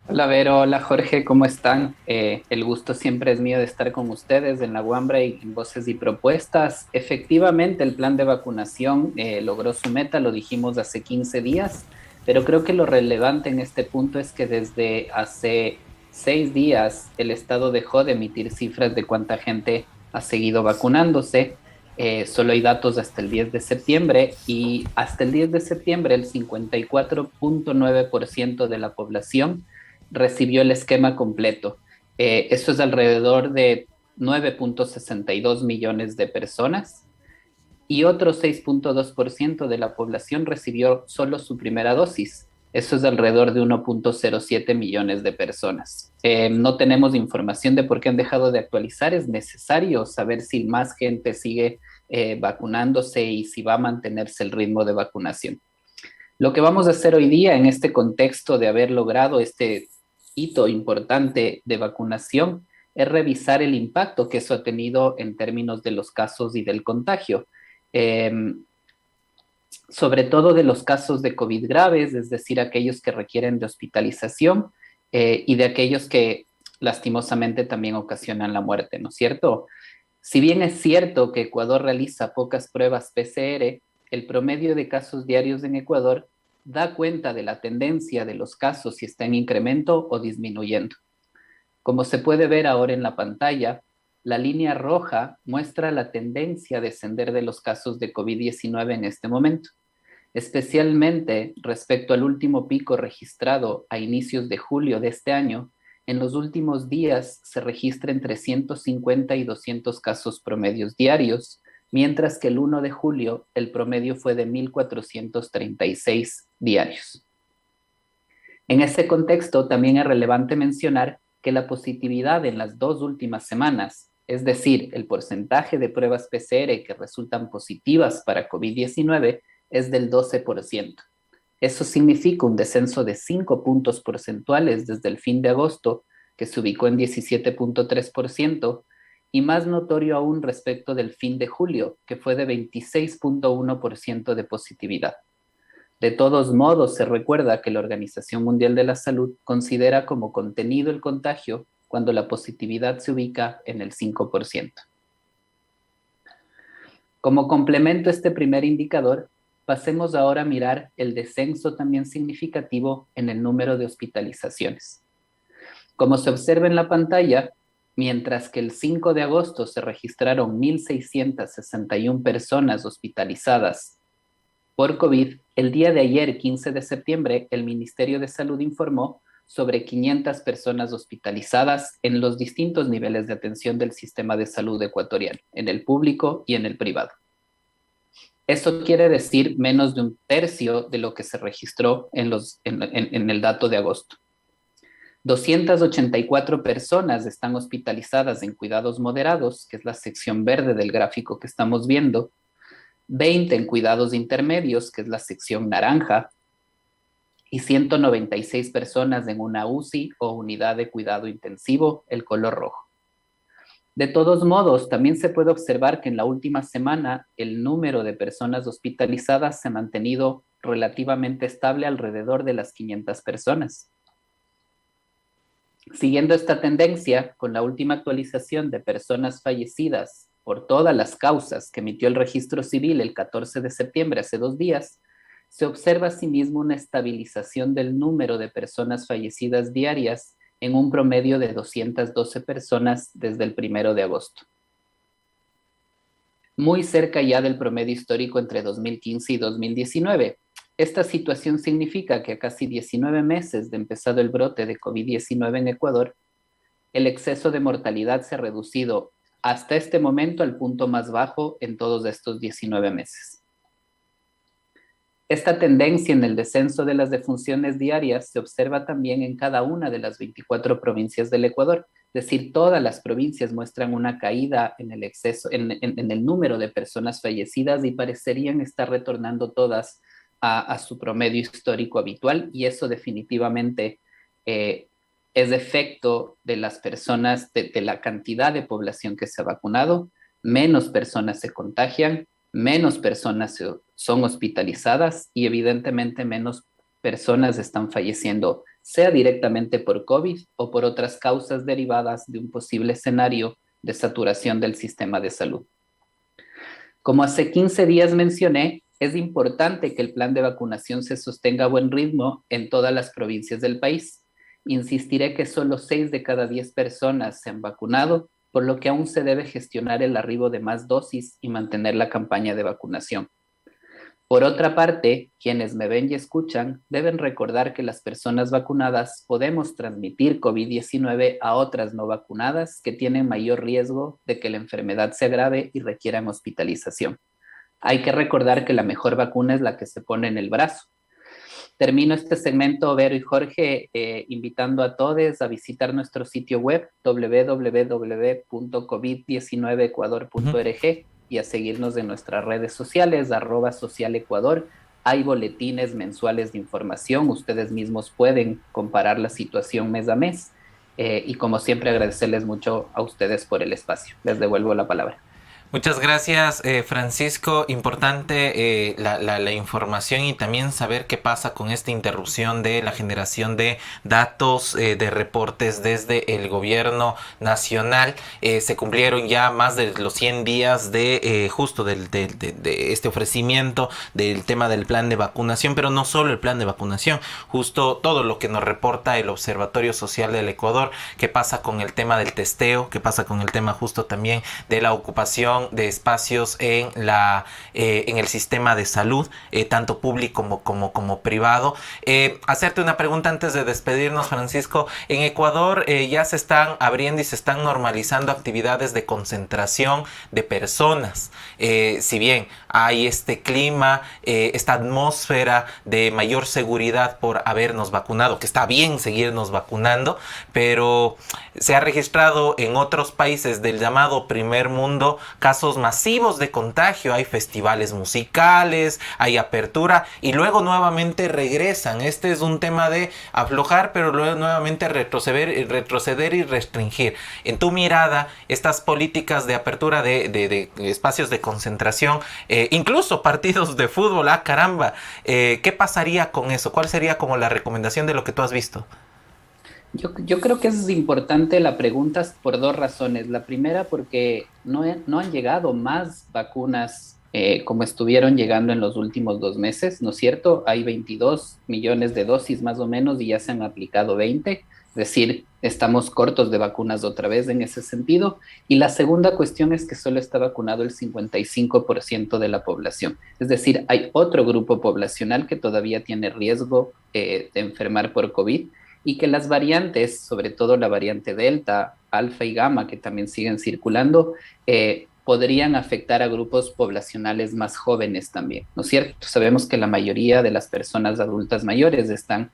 Hola Vero, hola Jorge, ¿cómo están? El gusto siempre es mío de estar con ustedes en la Wambra y en Voces y Propuestas. Efectivamente, el plan de vacunación logró su meta, lo dijimos hace 15 días, pero creo que lo relevante en este punto es que desde hace 6 días el Estado dejó de emitir cifras de cuánta gente ha seguido vacunándose. Solo hay datos hasta el 10 de septiembre y hasta el 10 de septiembre el 54,9% de la población recibió el esquema completo. Eso es alrededor de 9,62 millones de personas y otro 6,2% de la población recibió solo su primera dosis. Eso es alrededor de 1,07 millones de personas. No tenemos información de por qué han dejado de actualizar. Es necesario saber si más gente sigue vacunándose y si va a mantenerse el ritmo de vacunación. Lo que vamos a hacer hoy día en este contexto de haber logrado este hito importante de vacunación es revisar el impacto que eso ha tenido en términos de los casos y del contagio. Eh, Sobre todo de los casos de COVID graves, es decir, aquellos que requieren de hospitalización y de aquellos que lastimosamente también ocasionan la muerte, ¿no es cierto? Si bien es cierto que Ecuador realiza pocas pruebas PCR, el promedio de casos diarios en Ecuador da cuenta de la tendencia de los casos si está en incremento o disminuyendo. Como se puede ver ahora en la pantalla, la línea roja muestra la tendencia a descender de los casos de COVID-19 en este momento, especialmente respecto al último pico registrado a inicios de julio de este año. En los últimos días se registra entre 150 y 200 casos promedios diarios, mientras que el 1 de julio el promedio fue de 1,436 diarios. En ese contexto, también es relevante mencionar que la positividad en las 2 últimas semanas, es decir, el porcentaje de pruebas PCR que resultan positivas para COVID-19, es del 12%. Eso significa un descenso de 5 puntos porcentuales desde el fin de agosto, que se ubicó en 17,3%, y más notorio aún respecto del fin de julio, que fue de 26,1% de positividad. De todos modos, se recuerda que la Organización Mundial de la Salud considera como contenido el contagio cuando la positividad se ubica en el 5%. Como complemento a este primer indicador, pasemos ahora a mirar el descenso también significativo en el número de hospitalizaciones. Como se observa en la pantalla, mientras que el 5 de agosto se registraron 1,661 personas hospitalizadas por COVID, el día de ayer, 15 de septiembre, el Ministerio de Salud informó sobre 500 personas hospitalizadas en los distintos niveles de atención del sistema de salud ecuatoriano, en el público y en el privado. Eso quiere decir menos de un tercio de lo que se registró en el dato de agosto. 284 personas están hospitalizadas en cuidados moderados, que es la sección verde del gráfico que estamos viendo, 20 en cuidados intermedios, que es la sección naranja, y 196 personas en una UCI o unidad de cuidado intensivo, el color rojo. De todos modos, también se puede observar que en la última semana el número de personas hospitalizadas se ha mantenido relativamente estable alrededor de las 500 personas. Siguiendo esta tendencia, con la última actualización de personas fallecidas por todas las causas que emitió el registro civil el 14 de septiembre, hace 2 días, se observa asimismo una estabilización del número de personas fallecidas diarias en un promedio de 212 personas desde el 1 de agosto. Muy cerca ya del promedio histórico entre 2015 y 2019. Esta situación significa que a casi 19 meses de empezado el brote de COVID-19 en Ecuador, el exceso de mortalidad se ha reducido hasta este momento al punto más bajo en todos estos 19 meses. Esta tendencia en el descenso de las defunciones diarias se observa también en cada una de las 24 provincias del Ecuador, es decir, todas las provincias muestran una caída en el exceso, en el número de personas fallecidas y parecerían estar retornando todas a su promedio histórico habitual, y eso definitivamente es efecto de las personas, de la cantidad de población que se ha vacunado. Menos personas se contagian, menos personas son hospitalizadas y evidentemente menos personas están falleciendo sea directamente por COVID o por otras causas derivadas de un posible escenario de saturación del sistema de salud. Como hace 15 días mencioné, es importante que el plan de vacunación se sostenga a buen ritmo en todas las provincias del país. Insistiré que solo 6 de cada 10 personas se han vacunado, por lo que aún se debe gestionar el arribo de más dosis y mantener la campaña de vacunación. Por otra parte, quienes me ven y escuchan deben recordar que las personas vacunadas podemos transmitir COVID-19 a otras no vacunadas que tienen mayor riesgo de que la enfermedad se agrave y requieran hospitalización. Hay que recordar que la mejor vacuna es la que se pone en el brazo. Termino este segmento, Vero y Jorge, invitando a todos a visitar nuestro sitio web www.covid19ecuador.org y a seguirnos en nuestras redes sociales, @socialecuador. Hay boletines mensuales de información, ustedes mismos pueden comparar la situación mes a mes y como siempre agradecerles mucho a ustedes por el espacio. Les devuelvo la palabra. Muchas gracias, Francisco. Importante la información y también saber qué pasa con esta interrupción de la generación de datos, de reportes desde el gobierno nacional. Se cumplieron ya más de los 100 días de justo de este ofrecimiento del tema del plan de vacunación, pero no solo el plan de vacunación, justo todo lo que nos reporta el Observatorio Social del Ecuador, qué pasa con el tema del testeo, qué pasa con el tema justo también de la ocupación de espacios en el sistema de salud, tanto público como privado. Hacerte una pregunta antes de despedirnos, Francisco. En Ecuador ya se están abriendo y se están normalizando actividades de concentración de personas. Si bien hay este clima, esta atmósfera de mayor seguridad por habernos vacunado, que está bien seguirnos vacunando, pero se ha registrado en otros países del llamado primer mundo casos masivos de contagio. Hay festivales musicales, hay apertura y luego nuevamente regresan. Este es un tema de aflojar, pero luego nuevamente retroceder y restringir. En tu mirada, estas políticas de apertura de espacios de concentración, incluso partidos de fútbol, caramba, ¿qué pasaría con eso? ¿Cuál sería como la recomendación de lo que tú has visto? Yo creo que es importante la pregunta por dos razones. La primera, porque no han llegado más vacunas como estuvieron llegando en los últimos 2 meses, ¿no es cierto? Hay 22 millones de dosis más o menos y ya se han aplicado 20, es decir, estamos cortos de vacunas otra vez en ese sentido. Y la segunda cuestión es que solo está vacunado el 55% de la población, es decir, hay otro grupo poblacional que todavía tiene riesgo de enfermar por COVID y que las variantes, sobre todo la variante Delta, Alfa y Gamma, que también siguen circulando, podrían afectar a grupos poblacionales más jóvenes también, ¿no es cierto? Sabemos que la mayoría de las personas adultas mayores están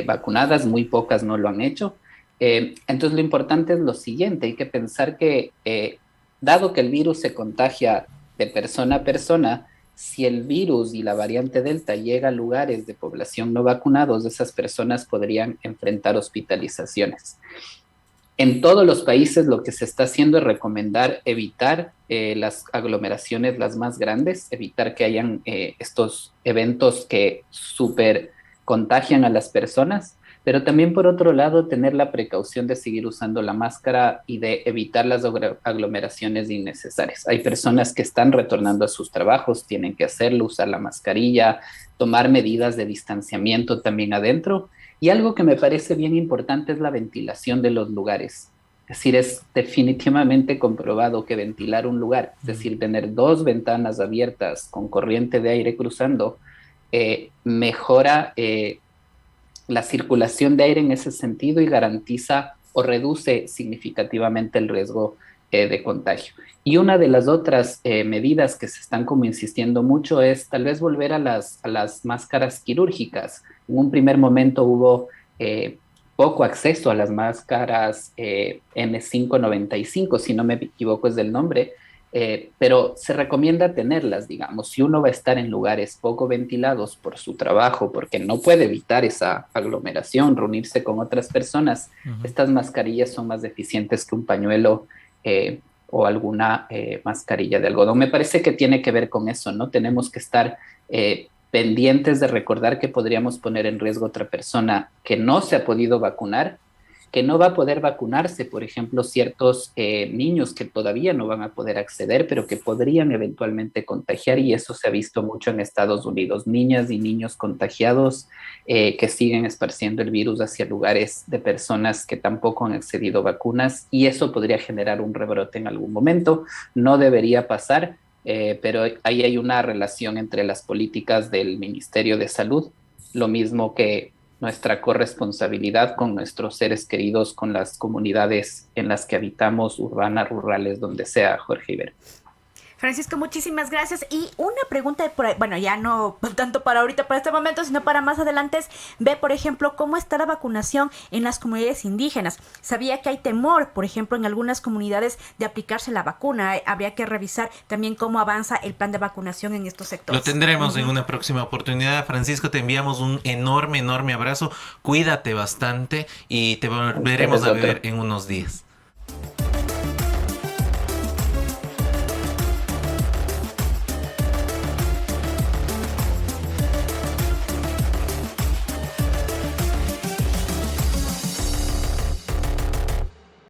vacunadas, muy pocas no lo han hecho. Entonces lo importante es lo siguiente, hay que pensar que dado que el virus se contagia de persona a persona, si el virus y la variante Delta llega a lugares de población no vacunados, esas personas podrían enfrentar hospitalizaciones. En todos los países lo que se está haciendo es recomendar evitar las aglomeraciones las más grandes, evitar que hayan estos eventos que súper contagian a las personas, pero también por otro lado tener la precaución de seguir usando la máscara y de evitar las aglomeraciones innecesarias. Hay personas que están retornando a sus trabajos, tienen que hacerlo, usar la mascarilla, tomar medidas de distanciamiento también adentro. Y algo que me parece bien importante es la ventilación de los lugares. Es decir, es definitivamente comprobado que ventilar un lugar, es decir, tener 2 ventanas abiertas con corriente de aire cruzando, mejora la circulación de aire en ese sentido y garantiza o reduce significativamente el riesgo de contagio. Y una de las otras medidas que se están como insistiendo mucho es tal vez volver a las máscaras quirúrgicas. En un primer momento hubo poco acceso a las máscaras N595, si no me equivoco es del nombre, pero se recomienda tenerlas, digamos, si uno va a estar en lugares poco ventilados por su trabajo, porque no puede evitar esa aglomeración, reunirse con otras personas, estas mascarillas son más eficientes que un pañuelo o alguna mascarilla de algodón. Me parece que tiene que ver con eso, ¿no? Tenemos que estar pendientes de recordar que podríamos poner en riesgo a otra persona que no se ha podido vacunar, que no va a poder vacunarse, por ejemplo, ciertos niños que todavía no van a poder acceder, pero que podrían eventualmente contagiar, y eso se ha visto mucho en Estados Unidos, niñas y niños contagiados que siguen esparciendo el virus hacia lugares de personas que tampoco han accedido a vacunas, y eso podría generar un rebrote en algún momento. No debería pasar, pero ahí hay una relación entre las políticas del Ministerio de Salud, lo mismo que nuestra corresponsabilidad con nuestros seres queridos, con las comunidades en las que habitamos, urbanas, rurales, donde sea, Jorge Iber. Francisco, muchísimas gracias. Y una pregunta, bueno, ya no tanto para ahorita, para este momento, sino para más adelante, es, ve, por ejemplo, cómo está la vacunación en las comunidades indígenas. Sabía que hay temor, por ejemplo, en algunas comunidades de aplicarse la vacuna. Habría que revisar también cómo avanza el plan de vacunación en estos sectores. Lo tendremos en una próxima oportunidad. Francisco, te enviamos un enorme, enorme abrazo. Cuídate bastante y te volveremos a ver en unos días.